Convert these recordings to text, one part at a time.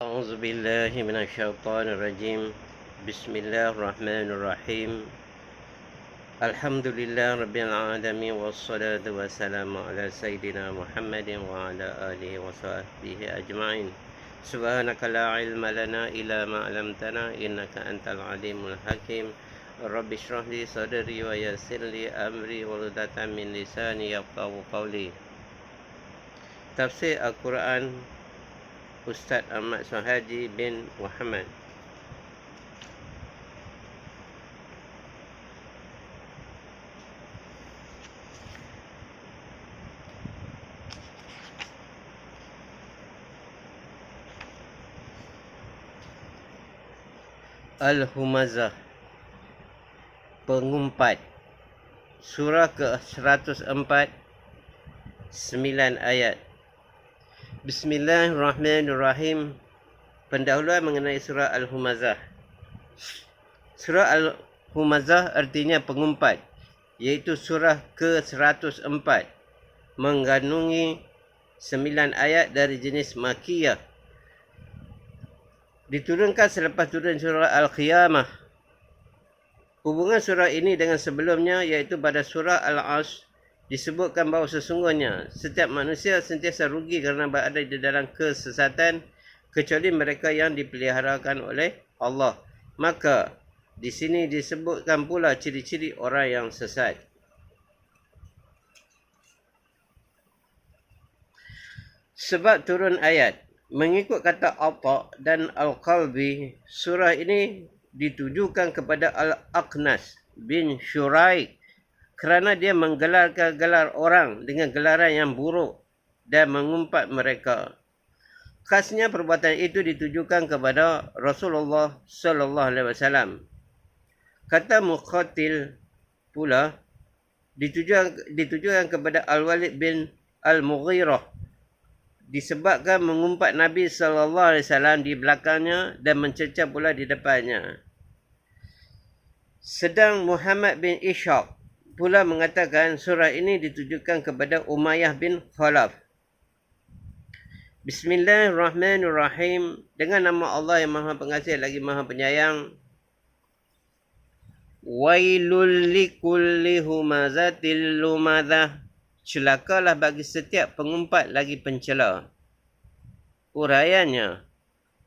أعوذ بالله من الشيطان الرجيم. بسم الله الرحمن الرحيم. الحمد لله رب العالمين والصلاة والسلام على سيدنا محمد وعلى آله وصحبه أجمعين. سبحانك لا علم لنا إلا ما علمتنا إنك أنت العليم الحكيم. رب اشرح لي صدري ويسر لي أمري واحلل من لساني يفقهوا قولي. Tafsir Al-Quran Ustaz Ahmad Suhaji bin Muhammad. Al-Humazah, Pengumpat, Surah ke-104, 9 ayat. Bismillahirrahmanirrahim. Pendahuluan mengenai surah Al-Humazah. Surah Al-Humazah artinya pengumpat, iaitu surah ke-104, mengandungi 9 ayat dari jenis Makkiyah. Diturunkan selepas turun surah Al-Qiyamah. Hubungan surah ini dengan sebelumnya, iaitu pada surah Al-Asr, disebutkan bahawa sesungguhnya setiap manusia sentiasa rugi kerana berada di dalam kesesatan, kecuali mereka yang dipeliharakan oleh Allah. Maka di sini disebutkan pula ciri-ciri orang yang sesat. Sebab turun ayat. Mengikut kata Atha dan Al-Qalbi, surah ini ditujukan kepada Al-Aqnas bin Shuraik kerana dia menggelarkan gelar orang dengan gelaran yang buruk dan mengumpat mereka. Khasnya perbuatan itu ditujukan kepada Rasulullah sallallahu alaihi wasallam. Kata Muqatil pula ditujukan kepada Al-Walid bin Al-Mughirah, disebabkan mengumpat Nabi sallallahu alaihi wasallam di belakangnya dan mencerca pula di depannya. Sedang Muhammad bin Ishaq pula mengatakan surah ini ditujukan kepada Umayyah bin Khalaf. Bismillahirrahmanirrahim. Dengan nama Allah yang Maha Pengasih lagi Maha Penyayang. Wailul likulli humazatil lumadzah. Celakalah bagi setiap pengumpat lagi pencela. Uraiannya,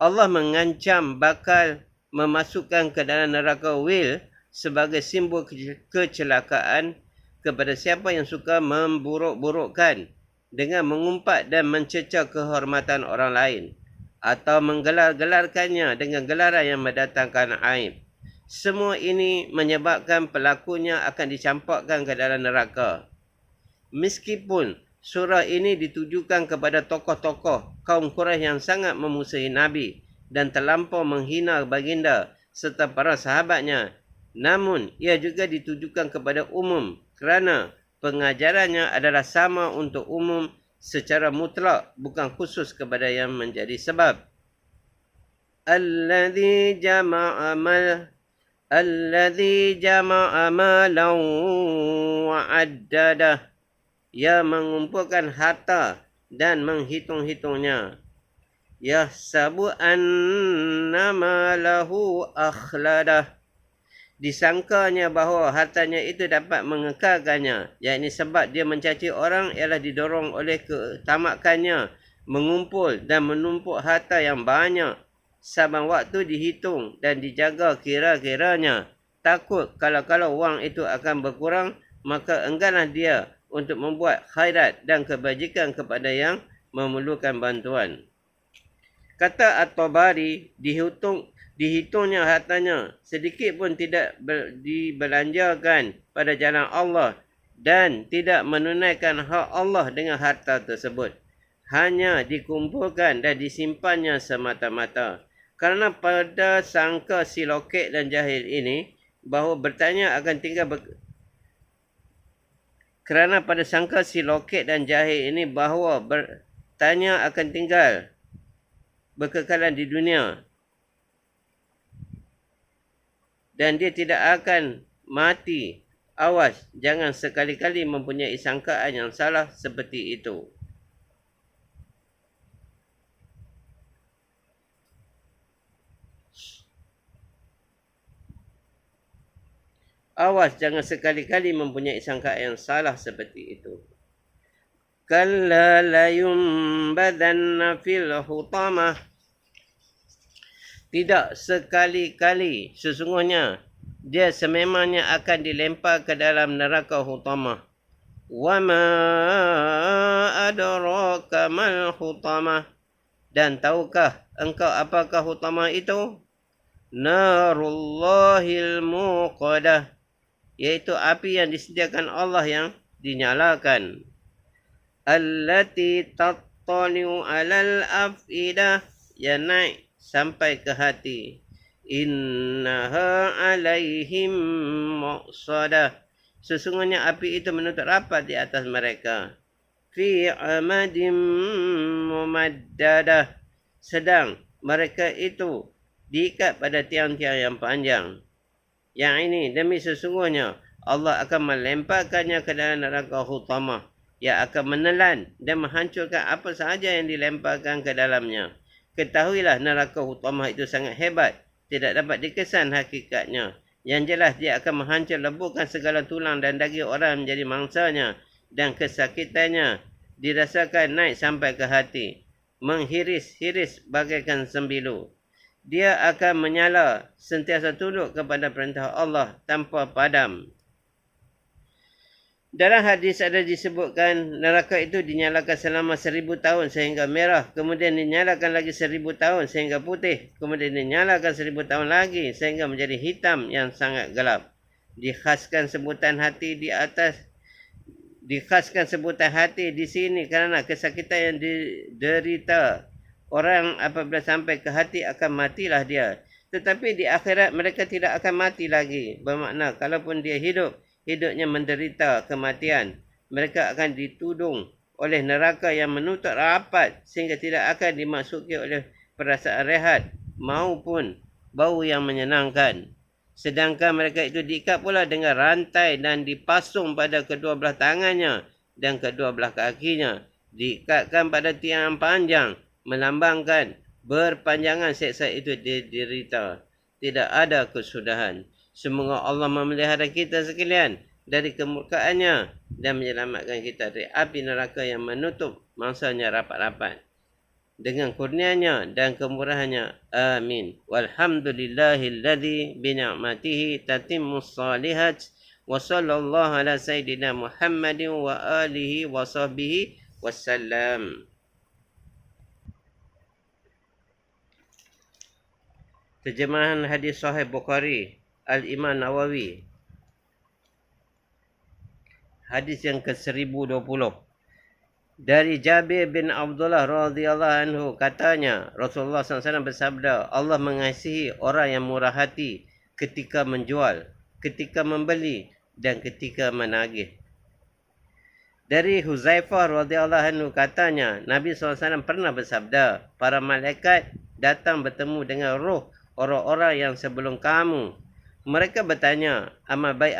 Allah mengancam bakal memasukkan ke dalam neraka wil sebagai simbol kecelakaan kepada siapa yang suka memburuk-burukkan dengan mengumpat dan mencerca kehormatan orang lain atau menggelar-gelarkannya dengan gelaran yang mendatangkan aib. Semua ini menyebabkan pelakunya akan dicampakkan ke dalam neraka. Meskipun surah ini ditujukan kepada tokoh-tokoh kaum Quraisy yang sangat memusuhi Nabi dan terlampau menghina baginda serta para sahabatnya, namun ia juga ditujukan kepada umum kerana pengajarannya adalah sama untuk umum secara mutlak, bukan khusus kepada yang menjadi sebab. Alladzi jama'a malan wa addadah. Ia mengumpulkan harta dan menghitung-hitungnya. Yahsabu annama lahu akhladah. Disangkanya bahawa hartanya itu dapat mengekalkannya, yakni sebab dia mencaci orang ialah didorong oleh ketamakannya mengumpul dan menumpuk harta yang banyak. Saban waktu dihitung dan dijaga kira-kiranya. Takut kalau wang itu akan berkurang, maka engganlah dia untuk membuat khairat dan kebajikan kepada yang memerlukan bantuan. Kata At-Tabari, dihitungnya hartanya, sedikit pun tidak dibelanjakan pada jalan Allah dan tidak menunaikan hak Allah dengan harta tersebut. Hanya dikumpulkan dan disimpannya semata-mata. Kerana pada sangka si loket dan jahil ini, bahawa bertanya akan tinggal kerana pada sangka si loket dan jahil ini bahawa bertanya akan tinggal berkekalan di dunia dan dia tidak akan mati. Awas, jangan sekali-kali mempunyai sangkaan yang salah seperti itu. Awas jangan sekali-kali mempunyai sangka yang salah seperti itu. Kalla la yumbadanna fil hutamah. Tidak sekali-kali, sesungguhnya dia sememangnya akan dilempar ke dalam neraka hutamah. Wa ma adraka mal hutamah. Dan tahukah engkau apakah hutamah itu? Narullahil muqadah, iaitu api yang disediakan Allah yang dinyalakan. Allati tattali'u alal afidah, yang naik sampai ke hati. Innaha alaihim muqsadah, sesungguhnya api itu menutup rapat di atas mereka. Fi amadim mumaddadah, sedang mereka itu diikat pada tiang-tiang yang panjang. Yang ini demi sesungguhnya Allah akan melemparkannya ke dalam neraka hutamah, yang akan menelan dan menghancurkan apa sahaja yang dilemparkan ke dalamnya. Ketahuilah neraka hutamah itu sangat hebat, tidak dapat dikesan hakikatnya. Yang jelas dia akan menghancur leburkan segala tulang dan daging orang menjadi mangsanya, dan kesakitannya dirasakan naik sampai ke hati, menghiris-hiris bagaikan sembilu. Dia akan menyala sentiasa tunduk kepada perintah Allah tanpa padam. Dalam hadis ada disebutkan neraka itu dinyalakan selama 1000 tahun sehingga merah, kemudian dinyalakan lagi 1000 tahun sehingga putih, kemudian dinyalakan 1000 tahun lagi sehingga menjadi hitam yang sangat gelap. Dikhaskan sebutan hati di sini kerana kesakitan yang diderita orang apabila sampai ke hati akan matilah dia. Tetapi di akhirat mereka tidak akan mati lagi. Bermakna kalaupun dia hidup, hidupnya menderita kematian, mereka akan ditudung oleh neraka yang menutup rapat sehingga tidak akan dimasuki oleh perasaan rehat maupun bau yang menyenangkan. Sedangkan mereka itu diikat pula dengan rantai dan dipasung pada kedua belah tangannya dan kedua belah kakinya. Diikatkan pada tiang yang panjang, melambangkan berpanjangan seksa itu diderita. Tidak ada kesudahan. Semoga Allah memelihara kita sekalian dari kemurkaannya dan menyelamatkan kita dari api neraka yang menutup mangsanya rapat-rapat dengan kurnianya dan kemurahannya. Amin. Walhamdulillahilladzi bini'matihi tatimmus salihat. Wa sallallahu ala sayyidina Muhammadin wa alihi wa sahbihi wassalam. Terjemahan hadis Sahih Bukhari, Al-Imam Nawawi. Hadis yang ke-1020. Dari Jabir bin Abdullah radhiyallahu anhu katanya, Rasulullah SAW bersabda, Allah mengasihi orang yang murah hati ketika menjual, ketika membeli dan ketika menagih. Dari Huzaifah radhiyallahu anhu katanya, Nabi SAW pernah bersabda, para malaikat datang bertemu dengan roh orang-orang yang sebelum kamu. Mereka bertanya, amal baik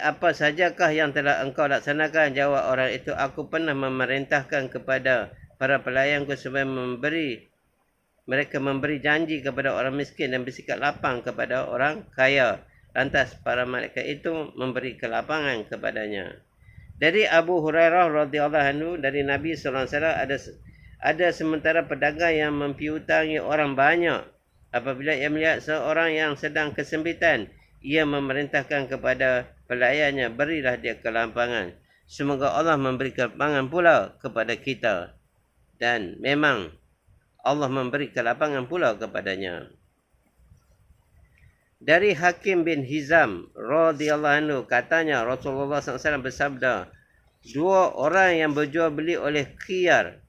apa sajakah yang telah engkau laksanakan? Jawab orang itu, aku pernah memerintahkan kepada para pelayanku supaya mereka memberi janji kepada orang miskin dan bersikap lapang kepada orang kaya. Lantas para malaikat itu memberi kelapangan kepadanya. Dari Abu Hurairah radhiyallahu anhu, dari Nabi sallallahu alaihi wasallam, ada sementara pedagang yang mempiutangi orang banyak. Apabila ia melihat seorang yang sedang kesempitan, ia memerintahkan kepada pelayannya, berilah dia kelapangan. Semoga Allah memberi kelapangan pula kepada kita. Dan memang Allah memberi kelapangan pula kepadanya. Dari Hakim bin Hizam radhiyallahu anhu katanya, Rasulullah SAW bersabda, dua orang yang berjual beli oleh khiyar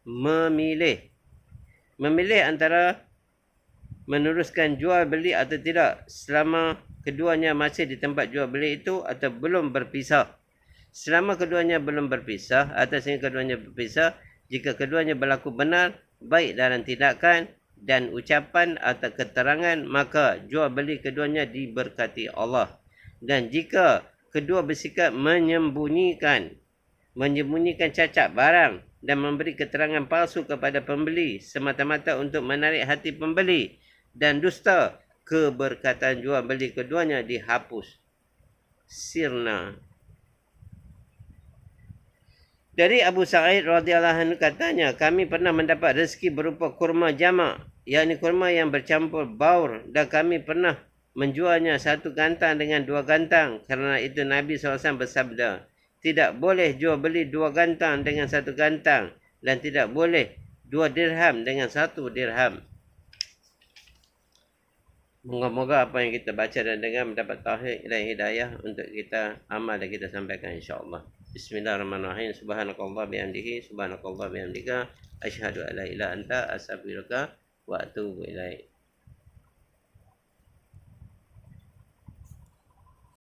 memilih antara meneruskan jual beli atau tidak selama keduanya masih di tempat jual beli itu atau belum berpisah. Selama keduanya belum berpisah atau sehingga keduanya berpisah, jika keduanya berlaku benar, baik dalam tindakan dan ucapan atau keterangan, maka jual beli keduanya diberkati Allah. Dan jika kedua bersikap menyembunyikan cacat barang dan memberi keterangan palsu kepada pembeli semata-mata untuk menarik hati pembeli dan dusta keberkatan jual beli keduanya dihapus. Sirna. Dari Abu Sa'id radhiyallahu anhu katanya, kami pernah mendapat rezeki berupa kurma jamak, yakni kurma yang bercampur baur, dan kami pernah menjualnya satu gantang dengan dua gantang. Kerana itu Nabi SAW bersabda, tidak boleh jual beli dua gantang dengan satu gantang, dan tidak boleh 2 dirham dengan 1 dirham. Moga-moga apa yang kita baca dan dengar mendapat taufik dan hidayah untuk kita amal dan kita sampaikan insya-Allah. Bismillahirrahmanirrahim. Subhanakallah bihamdihi, subhanakallah bihamdika, asyhadu an la ilaha illa anta, astaghfiruka wa atubu ilaik.